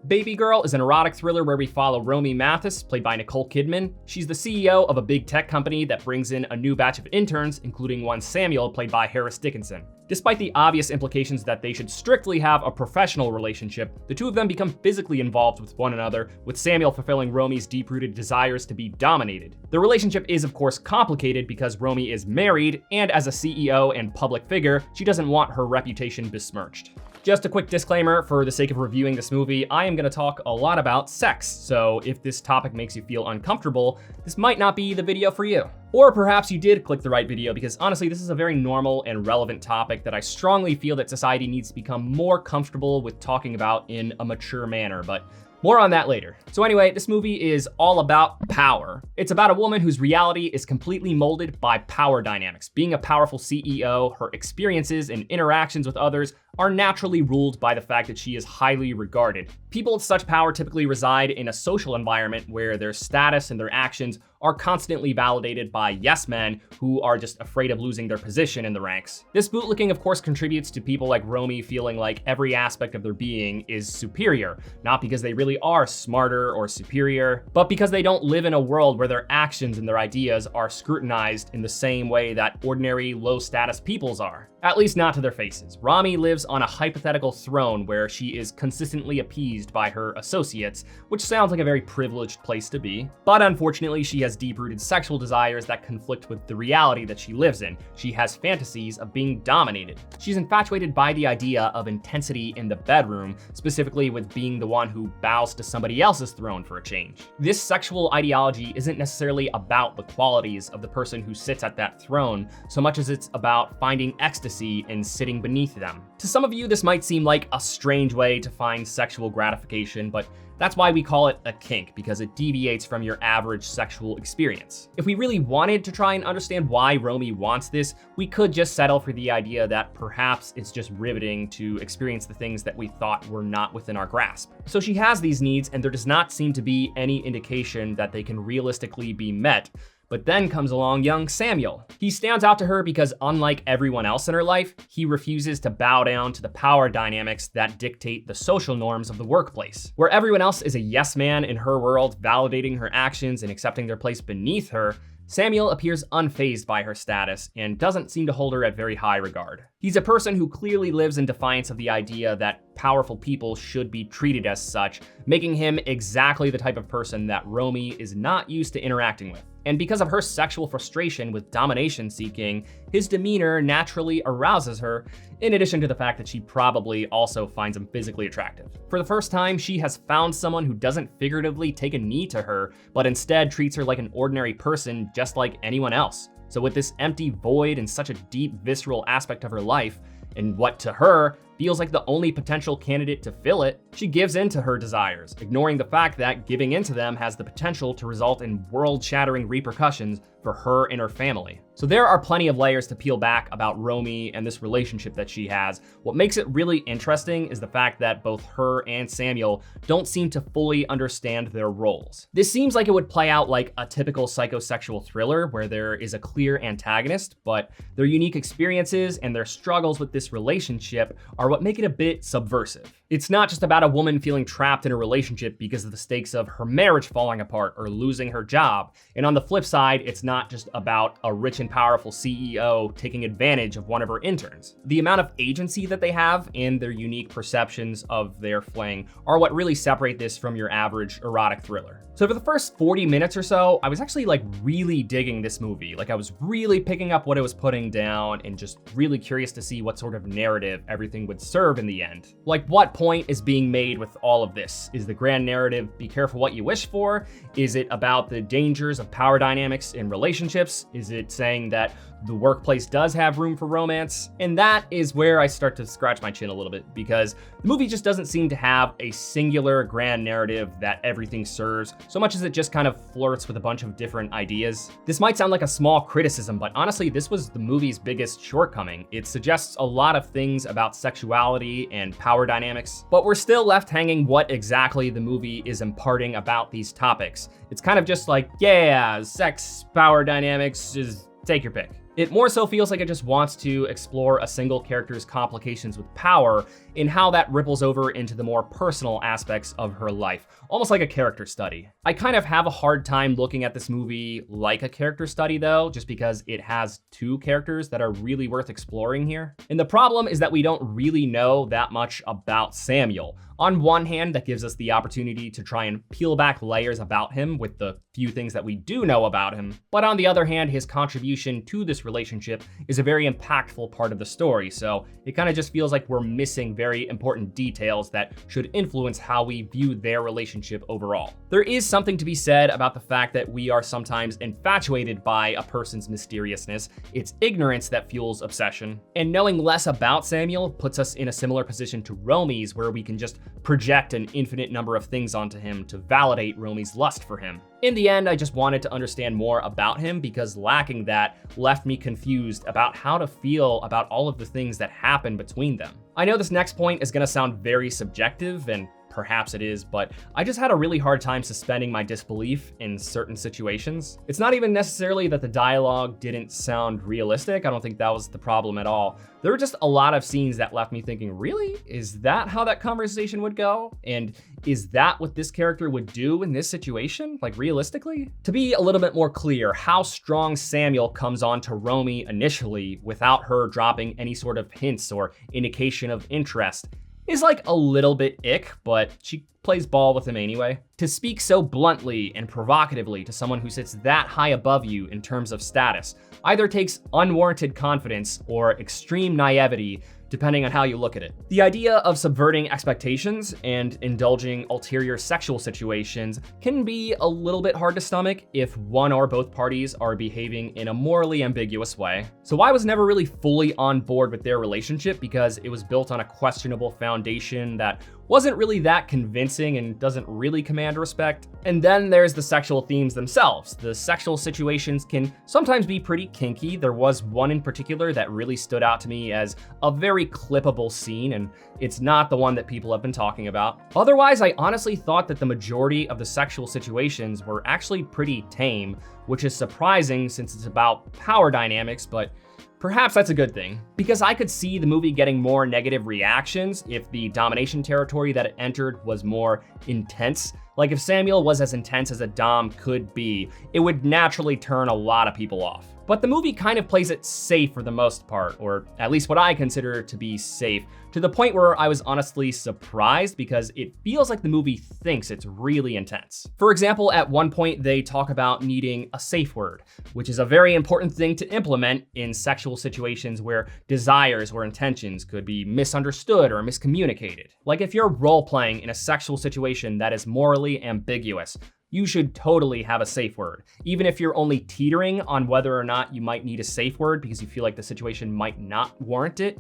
Baby Girl is an erotic thriller where we follow Romy Mathis, played by Nicole Kidman. She's the CEO of a big tech company that brings in a new batch of interns, including one Samuel, played by Harris Dickinson. Despite the obvious implications that they should strictly have a professional relationship, the two of them become physically involved with one another, with Samuel fulfilling Romy's deep-rooted desires to be dominated. The relationship is of course complicated because Romy is married, and as a CEO and public figure, she doesn't want her reputation besmirched. Just a quick disclaimer, for the sake of reviewing this movie, I am going to talk a lot about sex, so if this topic makes you feel uncomfortable, this might not be the video for you. Or perhaps you did click the right video because honestly, this is a very normal and relevant topic that I strongly feel that society needs to become more comfortable with talking about in a mature manner, but more on that later. So anyway, this movie is all about power. It's about a woman whose reality is completely molded by power dynamics. Being a powerful CEO, her experiences and interactions with others are naturally ruled by the fact that she is highly regarded. People with such power typically reside in a social environment where their status and their actions are constantly validated by yes men who are just afraid of losing their position in the ranks. This bootlicking of course contributes to people like Romy feeling like every aspect of their being is superior, not because they really are smarter or superior, but because they don't live in a world where their actions and their ideas are scrutinized in the same way that ordinary low status peoples are. At least not to their faces. Romy lives on a hypothetical throne where she is consistently appeased by her associates, which sounds like a very privileged place to be. But unfortunately, she has deep-rooted sexual desires that conflict with the reality that she lives in. She has fantasies of being dominated. She's infatuated by the idea of intensity in the bedroom, specifically with being the one who bows to somebody else's throne for a change. This sexual ideology isn't necessarily about the qualities of the person who sits at that throne, so much as it's about finding ecstasy in sitting beneath them. To some of you, this might seem like a strange way to find sexual gratification, but that's why we call it a kink, because it deviates from your average sexual experience. If we really wanted to try and understand why Romy wants this, we could just settle for the idea that perhaps it's just riveting to experience the things that we thought were not within our grasp. So she has these needs, and there does not seem to be any indication that they can realistically be met. But then comes along young Samuel. He stands out to her because unlike everyone else in her life, he refuses to bow down to the power dynamics that dictate the social norms of the workplace. Where everyone else is a yes man in her world, validating her actions and accepting their place beneath her, Samuel appears unfazed by her status and doesn't seem to hold her at very high regard. He's a person who clearly lives in defiance of the idea that powerful people should be treated as such, making him exactly the type of person that Romy is not used to interacting with. And because of her sexual frustration with domination seeking, his demeanor naturally arouses her, in addition to the fact that she probably also finds him physically attractive. For the first time, she has found someone who doesn't figuratively take a knee to her, but instead treats her like an ordinary person just like anyone else. So with this empty void and such a deep, visceral aspect of her life, and what to her feels like the only potential candidate to fill it, she gives in to her desires, ignoring the fact that giving into them has the potential to result in world-shattering repercussions for her and her family. So there are plenty of layers to peel back about Romy and this relationship that she has. What makes it really interesting is the fact that both her and Samuel don't seem to fully understand their roles. This seems like it would play out like a typical psychosexual thriller where there is a clear antagonist, but their unique experiences and their struggles with this relationship are what make it a bit subversive. It's not just about a woman feeling trapped in a relationship because of the stakes of her marriage falling apart or losing her job. And on the flip side, it's not just about a rich and powerful CEO taking advantage of one of her interns. The amount of agency that they have and their unique perceptions of their fling are what really separate this from your average erotic thriller. So for the first 40 minutes or so, I was actually really digging this movie. I was really picking up what it was putting down and just really curious to see what sort of narrative everything would serve in the end. What point is being made with all of this? Is the grand narrative be careful what you wish for? Is it about the dangers of power dynamics in relationships? Is it saying that the workplace does have room for romance? And that is where I start to scratch my chin a little bit, because the movie just doesn't seem to have a singular grand narrative that everything serves, so much as it just kind of flirts with a bunch of different ideas. This might sound like a small criticism, but honestly, this was the movie's biggest shortcoming. It suggests a lot of things about sexuality and power dynamics, but we're still left hanging what exactly the movie is imparting about these topics. It's kind of just yeah, sex, power dynamics, just take your pick. It more so feels like it just wants to explore a single character's complications with power in how that ripples over into the more personal aspects of her life, almost like a character study. I kind of have a hard time looking at this movie like a character study though, just because it has two characters that are really worth exploring here. And the problem is that we don't really know that much about Samuel. On one hand, that gives us the opportunity to try and peel back layers about him with the few things that we do know about him. But on the other hand, his contribution to this relationship is a very impactful part of the story, so it kind of just feels like we're missing very important details that should influence how we view their relationship overall. There is something to be said about the fact that we are sometimes infatuated by a person's mysteriousness. It's ignorance that fuels obsession. And knowing less about Samuel puts us in a similar position to Romy's, where we can just project an infinite number of things onto him to validate Romy's lust for him. In the end, I just wanted to understand more about him because lacking that left me confused about how to feel about all of the things that happen between them. I know this next point is gonna sound very subjective, and perhaps it is, but I just had a really hard time suspending my disbelief in certain situations. It's not even necessarily that the dialogue didn't sound realistic. I don't think that was the problem at all. There were just a lot of scenes that left me thinking, really? Is that how that conversation would go? And is that what this character would do in this situation? Like, realistically? To be a little bit more clear, how strong Samuel comes on to Romy initially without her dropping any sort of hints or indication of interest is like a little bit ick, but she plays ball with him anyway. To speak so bluntly and provocatively to someone who sits that high above you in terms of status either takes unwarranted confidence or extreme naivety, depending on how you look at it. The idea of subverting expectations and indulging ulterior sexual situations can be a little bit hard to stomach if one or both parties are behaving in a morally ambiguous way. So I was never really fully on board with their relationship because it was built on a questionable foundation that wasn't really that convincing and doesn't really command respect. And then there's the sexual themes themselves. The sexual situations can sometimes be pretty kinky. There was one in particular that really stood out to me as a very clippable scene, and it's not the one that people have been talking about. Otherwise, I honestly thought that the majority of the sexual situations were actually pretty tame, which is surprising since it's about power dynamics, but perhaps that's a good thing, because I could see the movie getting more negative reactions if the domination territory that it entered was more intense. Like if Samuel was as intense as a dom could be, it would naturally turn a lot of people off. But the movie kind of plays it safe for the most part, or at least what I consider to be safe, to the point where I was honestly surprised because it feels like the movie thinks it's really intense. For example, at one point they talk about needing a safe word, which is a very important thing to implement in sexual situations where desires or intentions could be misunderstood or miscommunicated. Like if you're role-playing in a sexual situation that is morally ambiguous, you should totally have a safe word. Even if you're only teetering on whether or not you might need a safe word because you feel like the situation might not warrant it,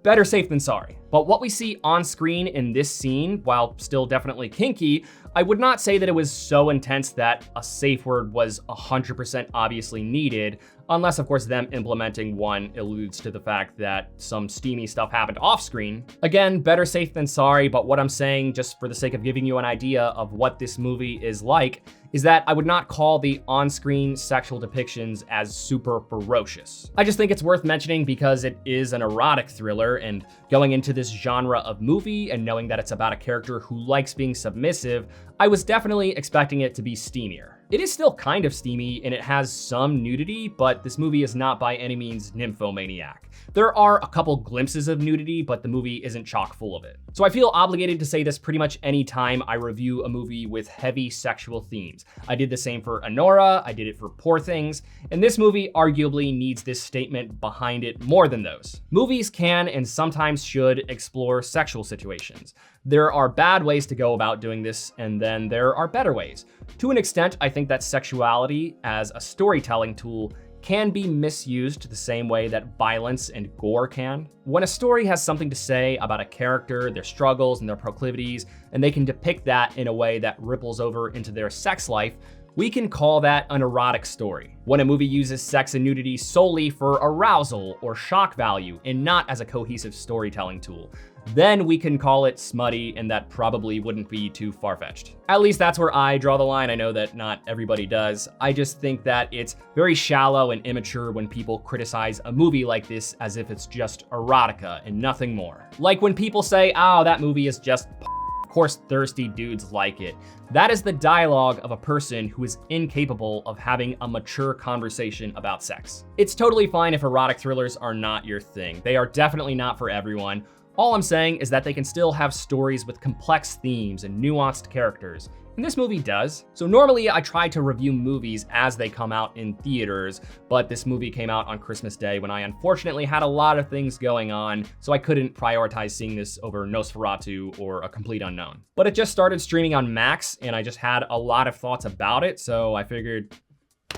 better safe than sorry. But what we see on screen in this scene, while still definitely kinky, I would not say that it was so intense that a safe word was 100% obviously needed, unless of course them implementing one alludes to the fact that some steamy stuff happened off screen. Again, better safe than sorry, but what I'm saying, just for the sake of giving you an idea of what this movie is like, is that I would not call the on-screen sexual depictions as super ferocious. I just think it's worth mentioning because it is an erotic thriller, and going into this genre of movie and knowing that it's about a character who likes being submissive, I was definitely expecting it to be steamier. It is still kind of steamy and it has some nudity, but this movie is not by any means nymphomaniac. There are a couple glimpses of nudity, but the movie isn't chock full of it. So I feel obligated to say this pretty much any time I review a movie with heavy sexual themes. I did the same for Anora, I did it for Poor Things, and this movie arguably needs this statement behind it more than those. Movies can and sometimes should explore sexual situations. There are bad ways to go about doing this, and then there are better ways. To an extent, I think that sexuality as a storytelling tool can be misused the same way that violence and gore can. When a story has something to say about a character, their struggles and their proclivities, and they can depict that in a way that ripples over into their sex life, we can call that an erotic story. When a movie uses sex and nudity solely for arousal or shock value and not as a cohesive storytelling tool, then we can call it smutty, and that probably wouldn't be too far-fetched. At least that's where I draw the line. I know that not everybody does. I just think that it's very shallow and immature when people criticize a movie like this as if it's just erotica and nothing more. Like when people say, oh, that movie is just of course thirsty dudes like it. That is the dialogue of a person who is incapable of having a mature conversation about sex. It's totally fine if erotic thrillers are not your thing. They are definitely not for everyone. All I'm saying is that they can still have stories with complex themes and nuanced characters, and this movie does. So normally I try to review movies as they come out in theaters, but this movie came out on Christmas Day when I unfortunately had a lot of things going on, so I couldn't prioritize seeing this over Nosferatu or A Complete Unknown. But it just started streaming on Max, and I just had a lot of thoughts about it, so I figured,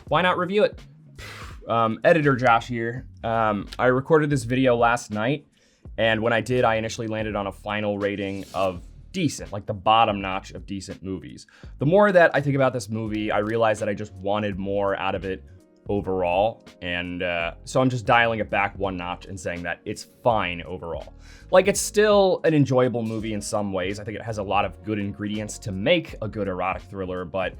why not review it? Editor Josh here. I recorded this video last night, and when I did, I initially landed on a final rating of decent, like the bottom notch of decent movies. The more that I think about this movie, I realize that I just wanted more out of it overall, and so I'm just dialing it back one notch and saying that it's fine overall. Like, it's still an enjoyable movie in some ways. I think it has a lot of good ingredients to make a good erotic thriller, but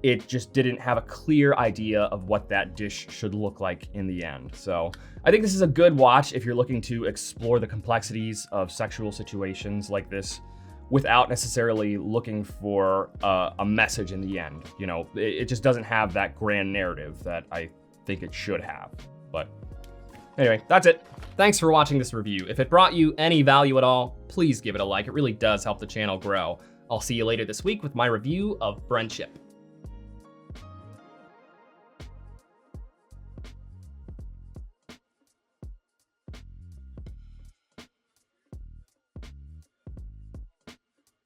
it just didn't have a clear idea of what that dish should look like in the end. So I think this is a good watch if you're looking to explore the complexities of sexual situations like this without necessarily looking for a message in the end. You know, it just doesn't have that grand narrative that I think it should have. But anyway, that's it. Thanks for watching this review. If it brought you any value at all, please give it a like. It really does help the channel grow. I'll see you later this week with my review of Friendship.